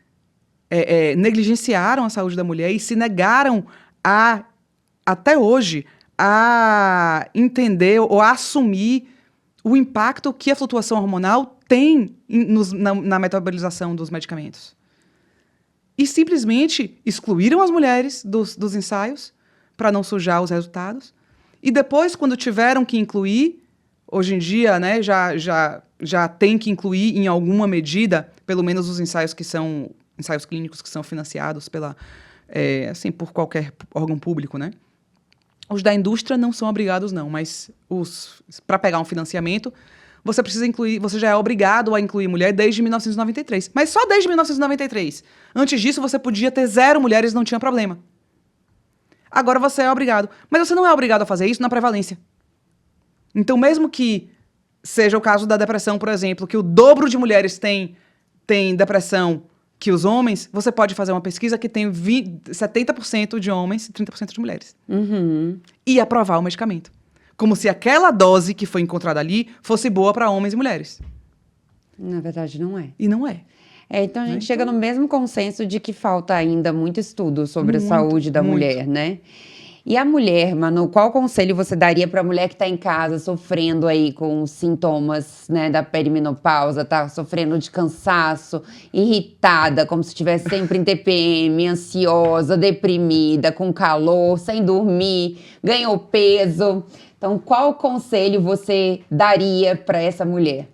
negligenciaram a saúde da mulher e se negaram até hoje, a entender ou a assumir o impacto que a flutuação hormonal tem na metabolização dos medicamentos. E simplesmente excluíram as mulheres dos ensaios para não sujar os resultados. E depois, quando tiveram que incluir, hoje em dia, né, já tem que incluir em alguma medida, pelo menos os ensaios que são ensaios clínicos que são financiados por qualquer órgão público, né? Os da indústria não são obrigados, não, mas para pegar um financiamento, você precisa incluir, você já é obrigado a incluir mulher desde 1993. Mas só desde 1993. Antes disso, você podia ter 0 mulheres e não tinha problema. Agora você é obrigado. Mas você não é obrigado a fazer isso na prevalência. Então, mesmo que seja o caso da depressão, por exemplo, que o dobro de mulheres tem depressão que os homens, você pode fazer uma pesquisa que tem 70% de homens e 30% de mulheres. E aprovar o medicamento. Como se aquela dose que foi encontrada ali fosse boa para homens e mulheres. Na verdade, não é. E não é. Então a gente Né? chega no mesmo consenso de que falta ainda muito estudo sobre a Muito, saúde da muito. mulher, né? E a mulher, Manu, qual conselho você daria para a mulher que está em casa sofrendo aí com os sintomas, né, da perimenopausa, tá sofrendo de cansaço, irritada, como se estivesse sempre em TPM, ansiosa, deprimida, com calor, sem dormir, ganhou peso. Então, qual conselho você daria para essa mulher?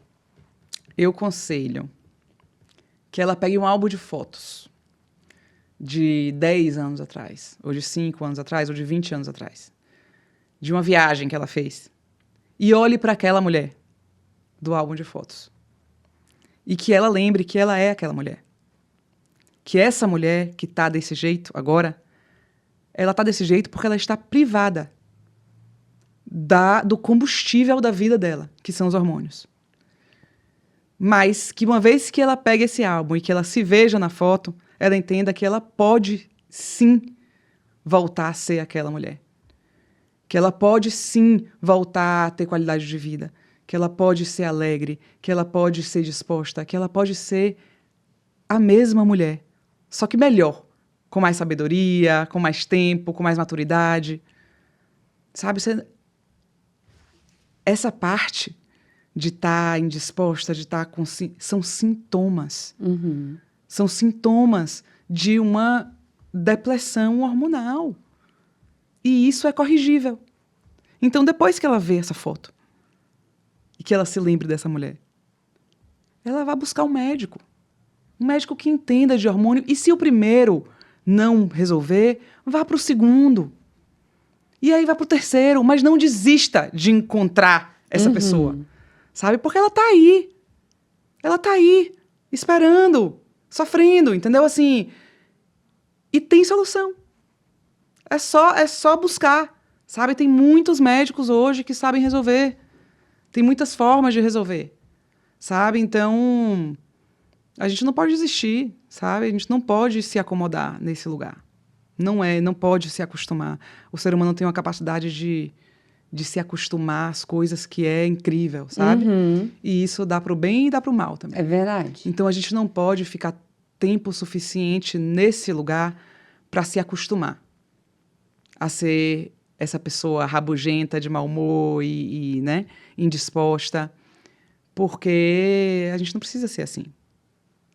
Eu aconselho que ela pegue um álbum de fotos de 10 anos atrás, ou de 5 anos atrás, ou de 20 anos atrás, de uma viagem que ela fez, e olhe para aquela mulher do álbum de fotos. E que ela lembre que ela é aquela mulher. Que essa mulher que está desse jeito agora, ela está desse jeito porque ela está privada do combustível da vida dela, que são os hormônios. Mas que uma vez que ela pegue esse álbum e que ela se veja na foto, ela entenda que ela pode, sim, voltar a ser aquela mulher. Que ela pode, sim, voltar a ter qualidade de vida. Que ela pode ser alegre, que ela pode ser disposta, que ela pode ser a mesma mulher, só que melhor, com mais sabedoria, com mais tempo, com mais maturidade. Sabe, essa parte de estar indisposta, de estar com... são sintomas. Uhum. São sintomas de uma depressão hormonal. E isso é corrigível. Então, depois que ela vê essa foto e que ela se lembre dessa mulher, ela vai buscar um médico que entenda de hormônio. E se o primeiro não resolver, vá para o segundo. E aí vai para o terceiro. Mas não desista de encontrar essa pessoa. Sabe? Porque ela tá aí. Ela tá aí, esperando, sofrendo, entendeu? Assim, e tem solução. É só buscar, sabe? Tem muitos médicos hoje que sabem resolver. Tem muitas formas de resolver, sabe? Então, a gente não pode desistir, sabe? A gente não pode se acomodar nesse lugar. Não pode se acostumar. O ser humano tem uma capacidade de se acostumar às coisas que é incrível, sabe? E isso dá pro bem e dá pro mal também. É verdade. Então, a gente não pode ficar tempo suficiente nesse lugar para se acostumar a ser essa pessoa rabugenta, de mau humor e né, indisposta, porque a gente não precisa ser assim,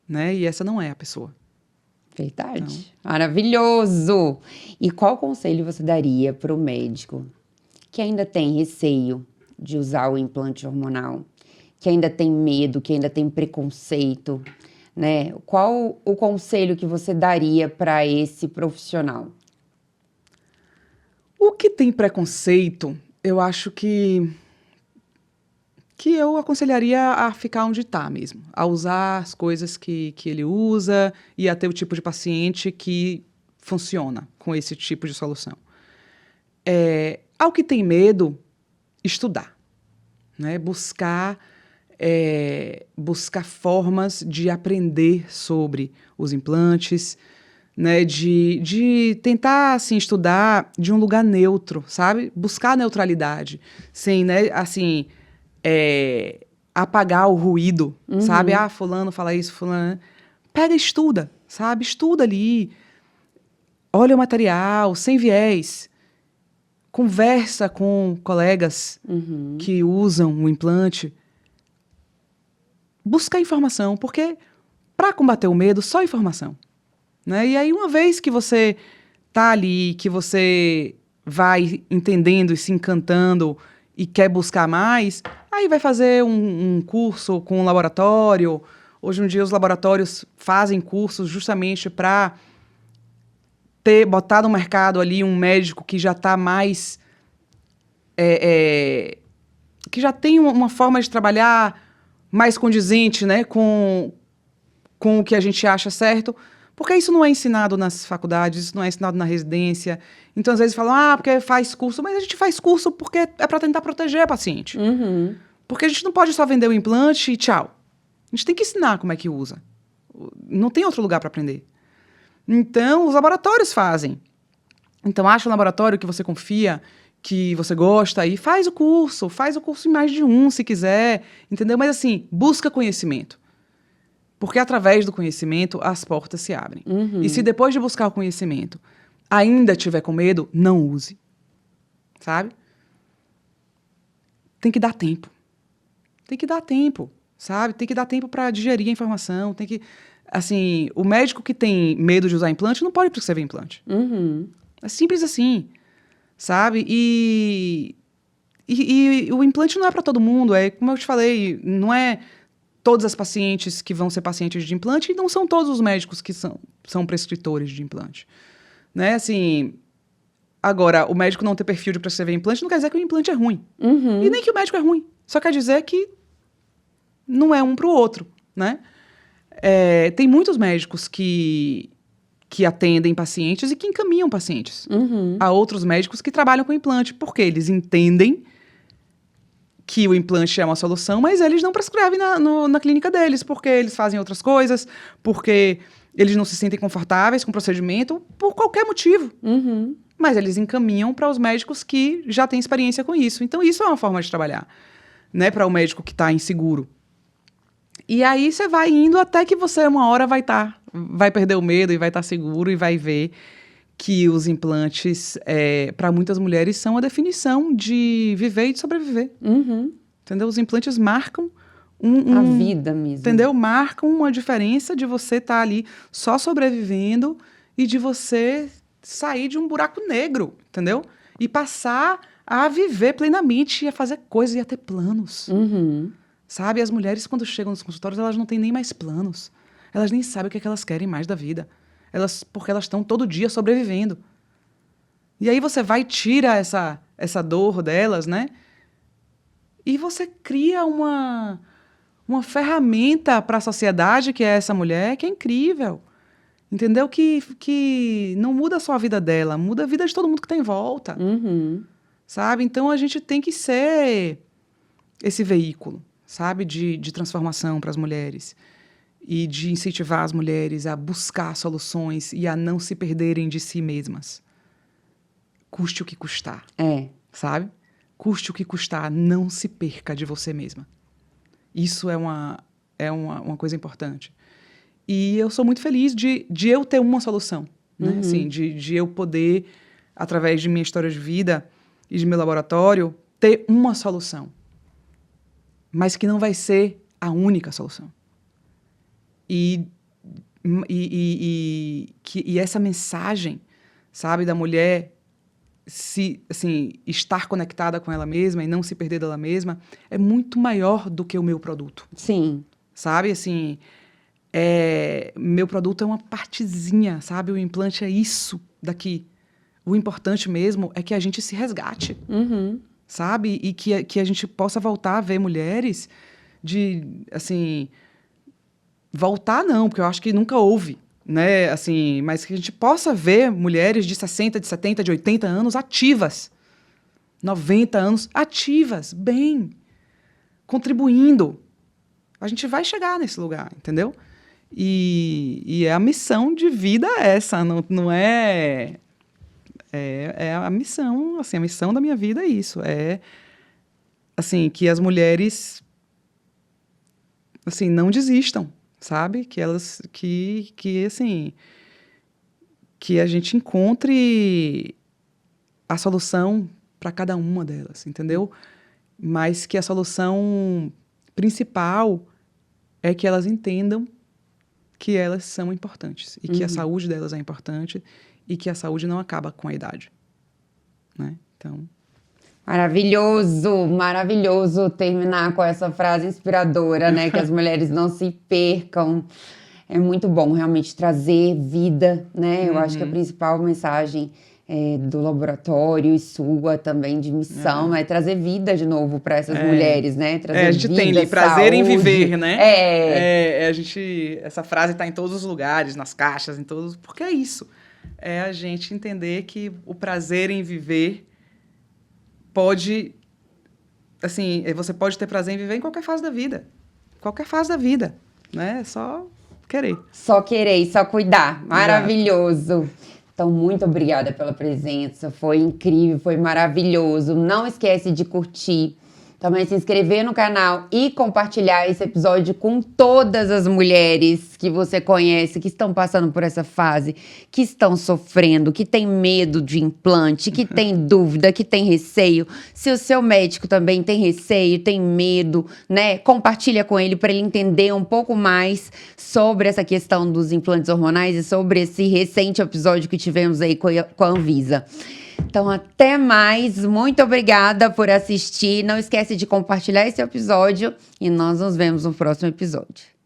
né? E essa não é a pessoa. Verdade. Então. Maravilhoso! E qual conselho você daria para o médico que ainda tem receio de usar o implante hormonal, que ainda tem medo, que ainda tem preconceito, né? Qual o conselho que você daria para esse profissional? O que tem preconceito, eu acho que eu aconselharia a ficar onde está mesmo, a usar as coisas que ele usa e a ter o tipo de paciente que funciona com esse tipo de solução. Ao que tem medo, estudar, né? Buscar formas de aprender sobre os implantes, né? De tentar assim, estudar de um lugar neutro, sabe? Buscar a neutralidade, sem, né, assim, apagar o ruído, sabe? Ah, fulano fala isso, fulano... Pega e estuda, sabe? Estuda ali, olha o material, sem viés. Conversa com colegas que usam o implante. Busca informação, porque para combater o medo, só informação. Né? E aí, uma vez que você tá ali, que você vai entendendo e se encantando e quer buscar mais, aí vai fazer um curso com um laboratório. Hoje em dia, os laboratórios fazem cursos justamente para botar no mercado ali um médico que já está mais... que já tem uma forma de trabalhar mais condizente, né, com o que a gente acha certo, porque isso não é ensinado nas faculdades, isso não é ensinado na residência. Então, às vezes falam, porque faz curso, mas a gente faz curso porque é para tentar proteger a paciente. Porque a gente não pode só vender o implante e tchau. A gente tem que ensinar como é que usa. Não tem outro lugar para aprender. Então, os laboratórios fazem. Então, acha um laboratório que você confia, que você gosta, e faz o curso em mais de um, se quiser, entendeu? Mas, assim, busca conhecimento. Porque através do conhecimento, as portas se abrem. E se depois de buscar o conhecimento ainda tiver com medo, não use. Sabe? Tem que dar tempo. Tem que dar tempo, sabe? Tem que dar tempo para digerir a informação. Tem que... Assim, o médico que tem medo de usar implante não pode prescrever implante. É simples assim, sabe? E o implante não é para todo mundo. É, como eu te falei, não é todas as pacientes que vão ser pacientes de implante e não são todos os médicos que são prescritores de implante. Né? Assim, agora, o médico não ter perfil de prescrever implante não quer dizer que o implante é ruim. E nem que o médico é ruim. Só quer dizer que não é um para o outro, né? Tem muitos médicos que atendem pacientes e que encaminham pacientes a outros médicos que trabalham com implante, porque eles entendem que o implante é uma solução, mas eles não prescrevem na clínica deles, porque eles fazem outras coisas, porque eles não se sentem confortáveis com o procedimento, por qualquer motivo. Mas eles encaminham para os médicos que já têm experiência com isso. Então, isso é uma forma de trabalhar, né, para o médico que está inseguro. E aí você vai indo até que você uma hora vai perder o medo e vai estar seguro e vai ver que os implantes, para muitas mulheres, são a definição de viver e de sobreviver. Entendeu? Os implantes marcam a vida mesmo. Entendeu? Marcam uma diferença de você estar ali só sobrevivendo e de você sair de um buraco negro, entendeu? E passar a viver plenamente, a fazer coisas e a ter planos. Sabe? As mulheres, quando chegam nos consultórios, elas não têm nem mais planos. Elas nem sabem o que é que elas querem mais da vida. Porque elas estão todo dia sobrevivendo. E aí você vai e tira essa dor delas, né? E você cria uma ferramenta para a sociedade, que é essa mulher, que é incrível. Entendeu? Que não muda só a vida dela, muda a vida de todo mundo que está em volta. Sabe? Então, a gente tem que ser esse veículo, sabe? De transformação para as mulheres. E de incentivar as mulheres a buscar soluções e a não se perderem de si mesmas. Custe o que custar. Sabe? Custe o que custar, não se perca de você mesma. Isso é uma coisa importante. E eu sou muito feliz de eu ter uma solução. Né? Assim, de eu poder, através de minha história de vida e de meu laboratório, ter uma solução. Mas que não vai ser a única solução. E essa mensagem, sabe, da mulher estar conectada com ela mesma e não se perder dela mesma é muito maior do que o meu produto. Sim. Sabe, assim, meu produto é uma partezinha, sabe? O implante é isso daqui. O importante mesmo é que a gente se resgate, sabe? E que a gente possa voltar a ver mulheres voltar não, porque eu acho que nunca houve, né? Assim, mas que a gente possa ver mulheres de 60, de 70, de 80 anos ativas, 90 anos ativas, bem, contribuindo. A gente vai chegar nesse lugar, entendeu? E a missão de vida é essa, não é... É a missão, assim, a missão da minha vida é isso. Assim, que as mulheres, assim, não desistam, sabe? Que elas, assim, que a gente encontre a solução para cada uma delas, entendeu? Mas que a solução principal é que elas entendam que elas são importantes e que a saúde delas é importante e que a saúde não acaba com a idade, né? Então... Maravilhoso, maravilhoso terminar com essa frase inspiradora, né? Que as mulheres não se percam. É muito bom realmente trazer vida, né? Eu acho que a principal mensagem do laboratório e sua também de missão é trazer vida de novo para essas mulheres, né? Trazer a gente vida, tem prazer saúde. Em viver, né? Essa frase está em todos os lugares, nas caixas, em todos, porque é isso. É a gente entender que o prazer em viver pode, assim, você pode ter prazer em viver em qualquer fase da vida. Qualquer fase da vida, né? É só querer. Só querer e só cuidar. Maravilhoso. Então, muito obrigada pela presença. Foi incrível, foi maravilhoso. Não esquece de curtir Também se inscrever no canal e compartilhar esse episódio com todas as mulheres que você conhece, que estão passando por essa fase, que estão sofrendo, que tem medo de implante, que tem dúvida, que tem receio. Se o seu médico também tem receio, tem medo, né? Compartilha com ele para ele entender um pouco mais sobre essa questão dos implantes hormonais e sobre esse recente episódio que tivemos aí com a Anvisa. Então, até mais. Muito obrigada por assistir. Não esquece de compartilhar esse episódio e nós nos vemos no próximo episódio.